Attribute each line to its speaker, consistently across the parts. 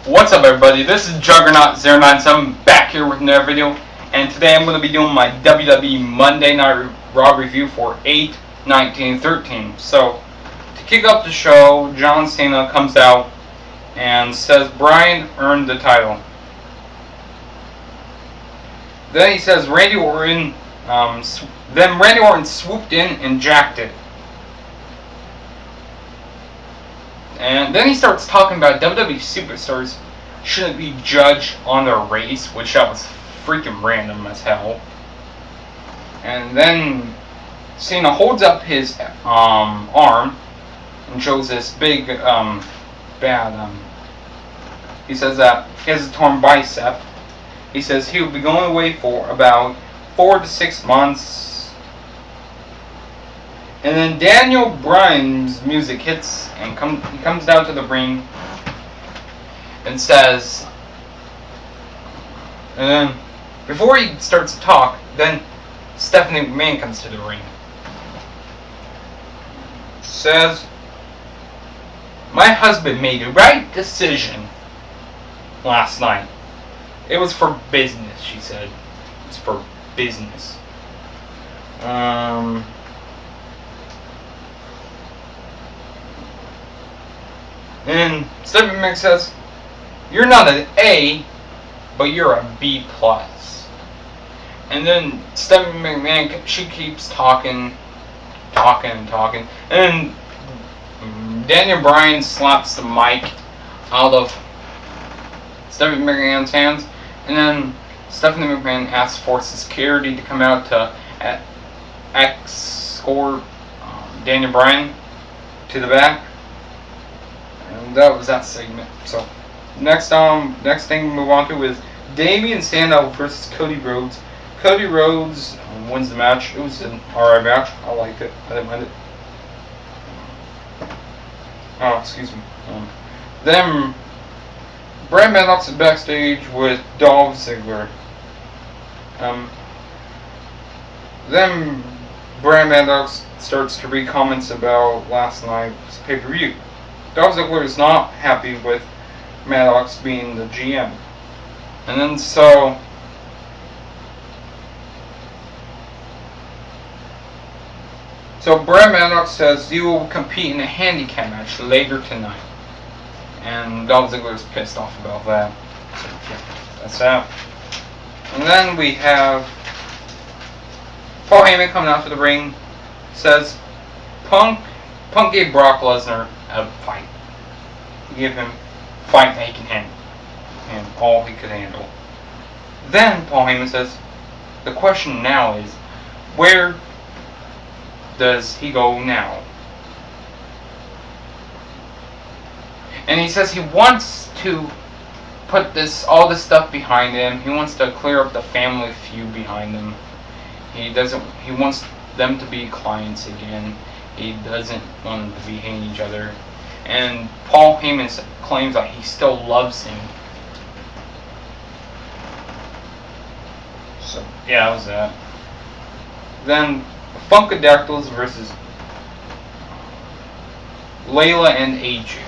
Speaker 1: What's up, everybody? This is Juggernaut097 back here with another video, and today I'm going to be doing my WWE Monday Night Raw review for 8/19/13. So, to kick off the show, John Cena comes out and says Bryan earned the title. Then he says Randy Orton. Then Randy Orton swooped in and jacked it. And then he starts talking about WWE superstars shouldn't be judged on their race, which that was freaking random as hell. And then Cena holds up his arm and shows this big he says that he has a torn bicep. He says he will be going away for about 4 to 6 months. And then Daniel Bryan's music hits, and he comes down to the ring and says, and then before he starts to talk, then Stephanie McMahon comes to the ring. Says, my husband made the right decision last night. It was for business, she said. It's for business. And Stephanie McMahon says, you're not an A, but you're a B+. And then Stephanie McMahon, she keeps talking. And Daniel Bryan slaps the mic out of Stephanie McMahon's hands. And then Stephanie McMahon asks for security to come out to escort Daniel Bryan to the back. And that was that segment. So next thing we move on to is Damian Sandow versus Cody Rhodes. Cody Rhodes wins the match. It was an alright match. I liked it. I didn't mind it. Oh, excuse me. Then Brad Maddox is backstage with Dolph Ziggler. Then Brad Maddox starts to read comments about last night's pay-per-view. Dolph Ziggler is not happy with Maddox being the GM. And then so Brad Maddox says you will compete in a handicap match later tonight. And Dolph Ziggler is pissed off about that. So yeah, that's that. And then we have Paul Heyman coming out to the ring. Says Punk gave Brock Lesnar a fight. He gave him a fight that he can handle. And all he could handle. Then Paul Heyman says, the question now is, where does he go now? And he says he wants to put all this stuff behind him. He wants to clear up the family feud behind him. He wants them to be clients again. He doesn't want them to be hating each other. And Paul Heyman claims that he still loves him. So, yeah, that was that. Then, Funkadactyls versus Layla and AJ.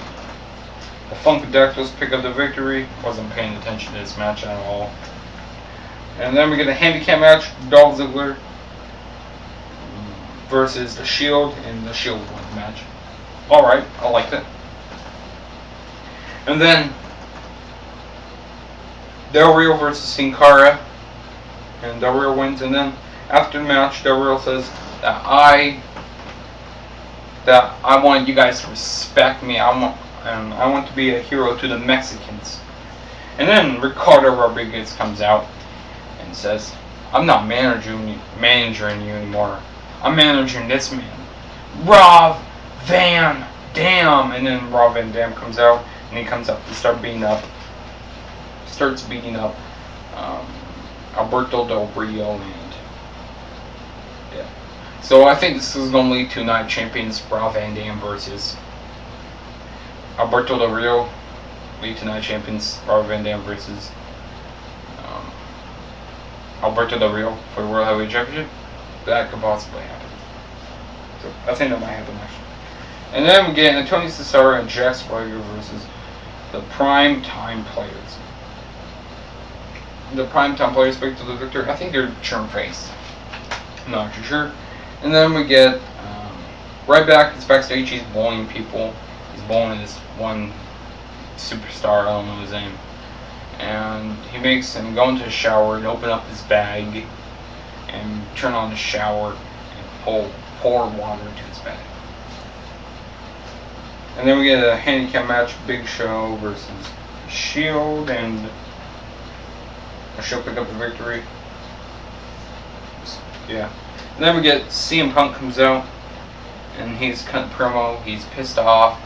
Speaker 1: The Funkadactyls pick up the victory. Wasn't paying attention to this match at all. And then we get a handicap match. Dolph Ziggler versus the Shield, and the Shield won the match. Alright, I liked it. And then Del Rio versus Sin Cara, and Del Rio wins. And then after the match, Del Rio says that I want you guys to respect me. I want to be a hero to the Mexicans. And then Ricardo Rodriguez comes out and says, I'm not managing you anymore. I'm managing this man, Rob Van Dam. And then Rob Van Dam comes out, and he comes up and starts beating up Alberto Del Rio, and yeah. So I think this is going to lead to Night Champions Rob Van Dam versus Alberto Del Rio. Lead to Night Champions Rob Van Dam versus Alberto Del Rio for the World Heavyweight Championship. That could possibly happen. So I think that might happen actually. And then we get Tony Cesaro and Jack Swagger versus the prime time players. The prime time players picked to the victory. I think they're German face. I'm not too sure. And then we get right back. He's backstage. He's bullying people. He's bullying this one superstar. I don't know his name. And he makes him go into the shower and open up his bag and turn on the shower and pour water into his bag. And then we get a handicap match, Big Show versus Shield, and Shield pick up the victory. Yeah. And then we get CM Punk comes out, and he's cutting promo. He's pissed off.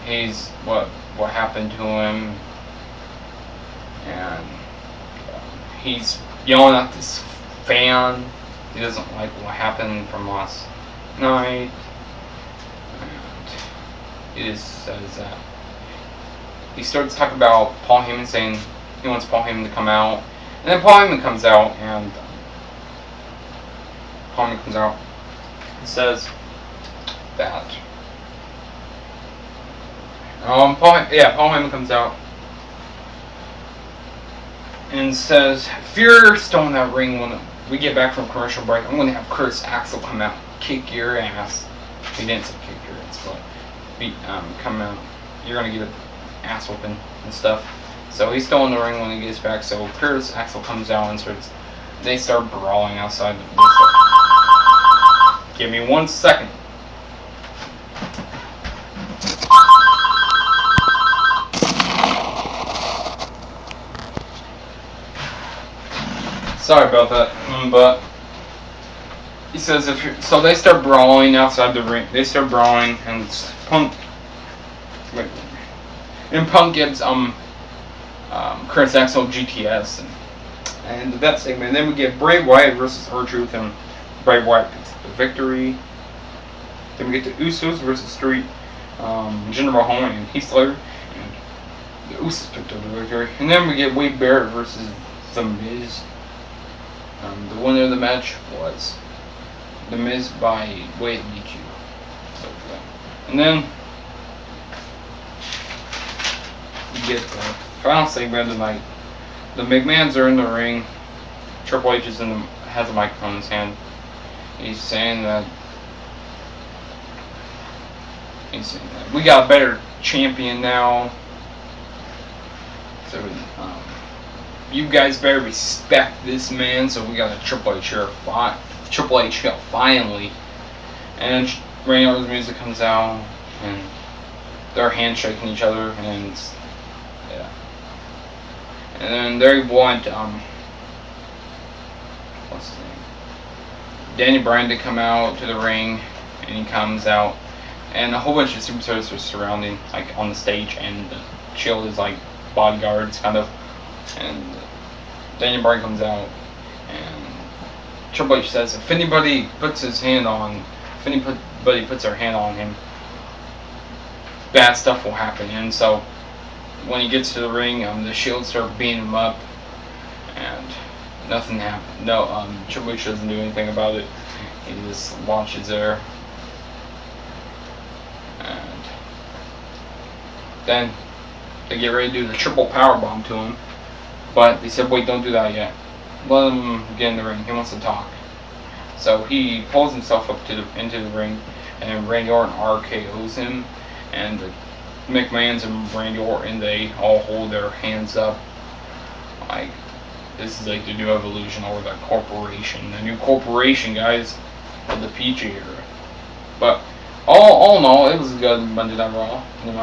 Speaker 1: He's what happened to him, and he's yelling at this fan. He doesn't like what happened from last night. And he just says that he starts talking about Paul Heyman, saying he wants Paul Heyman to come out, and then Paul Heyman comes out, and Paul says that Paul Heyman comes out and says, if you're still in that ring when we get back from commercial break, I'm going to have Curtis Axel come out, kick your ass. He didn't say kick your ass, but come out. You're going to get an ass whooping and stuff. So he's still in the ring when he gets back. So Curtis Axel comes out and they start brawling outside. Give me 1 second. Sorry about that, but he says so they start brawling outside the ring. They start brawling, and Punk gives Curtis Axel GTS, and that segment. And then we get Bray Wyatt versus R-Truth, and Bray Wyatt gets the victory. Then we get the Usos versus Street, Jinder Mahal and Heath Slater, and the Usos picked up the victory. And then we get Wade Barrett versus The Miz. The winner of the match was The Miz by way of DQ. So, and then you get the final segment of the night. The McMahons are in the ring. Triple H has a microphone in his hand. He's saying that we got a better champion now. So you guys better respect this man. So we got a Triple H here. Triple H finally. And Randy Orton's music comes out, and they're handshaking each other, and yeah. And then they want what's his name? Danny Bryan to come out to the ring, and he comes out, and a whole bunch of superstars are surrounding, like on the stage, and the Shield is like bodyguards, kind of. And Danny Bryan comes out, and Triple H says, if anybody puts their hand on him, bad stuff will happen. And so when he gets to the ring, the Shield start beating him up, and nothing happened. No, Triple H doesn't do anything about it. He just launches there, and then they get ready to do the triple power bomb to him. But they said, wait, don't do that yet. Let him get in the ring. He wants to talk. So he pulls himself up into the ring, and Randy Orton RKO's him, and the McMahons and Randy Orton, they all hold their hands up like this is like the new evolution, or the corporation, the new corporation, guys, of the PG era. But all in all, it was a good Monday Night Raw. You know,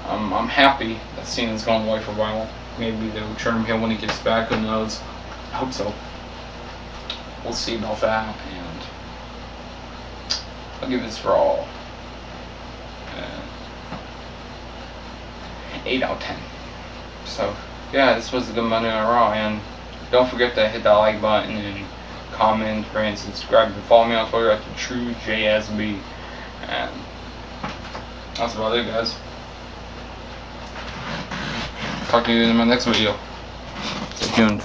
Speaker 1: I'm happy that Cena's gone away for a while. Maybe they'll turn him heel when he gets back. Who knows? I hope so. We'll see about that. And I'll give this Raw 8 out of 10. So yeah, this was a good Monday Night Raw. And don't forget to hit that like button and comment, rate, and subscribe, and follow me on Twitter at TheTrueJSB. And that's about it, guys. Talk to you in my next video. Stay tuned.